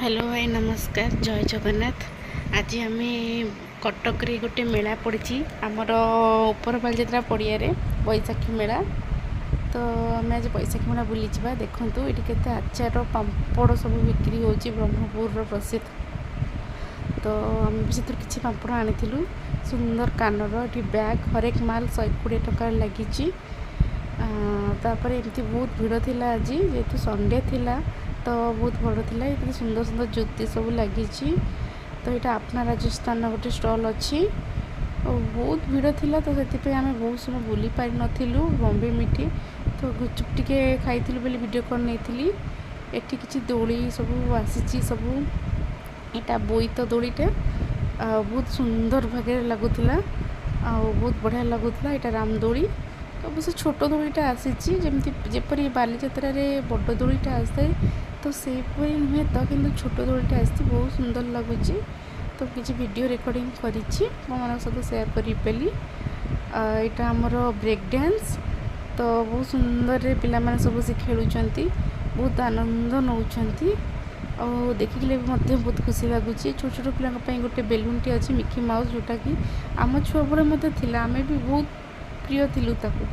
Hello भाई नमस्कार जय जगन्नाथ। आज आम कटक रे गोटे मेला पड़ी आमर उपर बालजात्रा पड़िया बैशाखी मेला। तो आम आज बैशाखी मेला बुली जा देखूँ ये केते आचार पापड़ सब बिक्री हो ब्रह्मपुर प्रसिद्ध। तो आम से किसी पापड़ आनी सुंदर कानर ये बैग हरेक माल 120 टका लगी। तापर एमती बहुत भीड़ थिला आज जेहेतु संडे थिला तो बहुत बड़ थिला। ये सुंदर सुंदर ज्योति सब लगी। तो यहाँ अपना राजस्थान गोटे स्टल अच्छी बहुत भीड़ थिला तो से आम बहुत समय बुली पारि नथिलु बॉम्बे मिठी। तो गुपचुप टिके खाइलु बोली वीडियो कर नहीं एटी किसी दोली सब आसी सब यहाँ बोईत दोलीटे बहुत सुंदर भाग लगुला बहुत बढ़िया लगुला। यहाँ रामदोली अब से छोट दोलीटा आसीपरी बालीजात्रा बड़ दोलीटा आसए तो सेपरी नुहे तो कि छोट दोलीटा आसी बहुत सुंदर लगुच। तो किसी वीडियो रिकॉर्डिंग करी मन सहित सेयार करी। यहाँ आमर ब्रेक डांस तो बहुत सुंदर पिला सब से खेलुंट बहुत आनंद नौ देखिले बहुत खुशी लगुच। छोट छोट पिला गोटे बेलून टी अच्छी मिकी माउस जोटा कि आम छुआ बड़े आम भी बहुत प्रिय थिलु ताकू।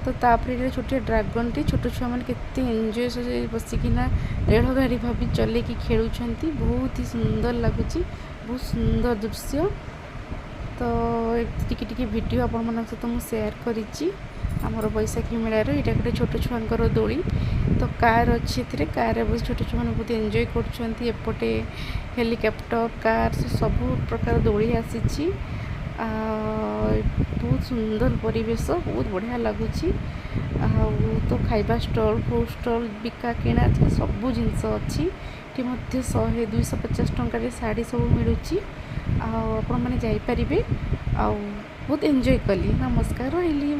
तो तापर छोटे ड्रागन टी छोट छुआ मैंने केते एंजॉय बसिकिना रेल गाड़ी भाभी चल कि खेलुंट बहुत ही सुंदर लगुच बहुत सुंदर दृश्य। तो टिके वीडियो आपण मन सहित मुझे सेयार करी आमर बैशाखी मेलार यहाँ गोटे छोट छुआर दोली। तो कार अच्छी कार बस छोट छुआ मैंने बहुत एंजॉय करपटे हेलिकप्टर कार सब प्रकार दोली आसी बहुत सुंदर परिवेश बहुत बढ़िया लगुच। तो खाइबा स्टॉल फूड स्टॉल बिका किणा सब जिनस अच्छी 100-250 टंकार शाढ़ी सब मिलूँ आपण मैंने जापरें बहुत एंजॉय कली। नमस्कार रही।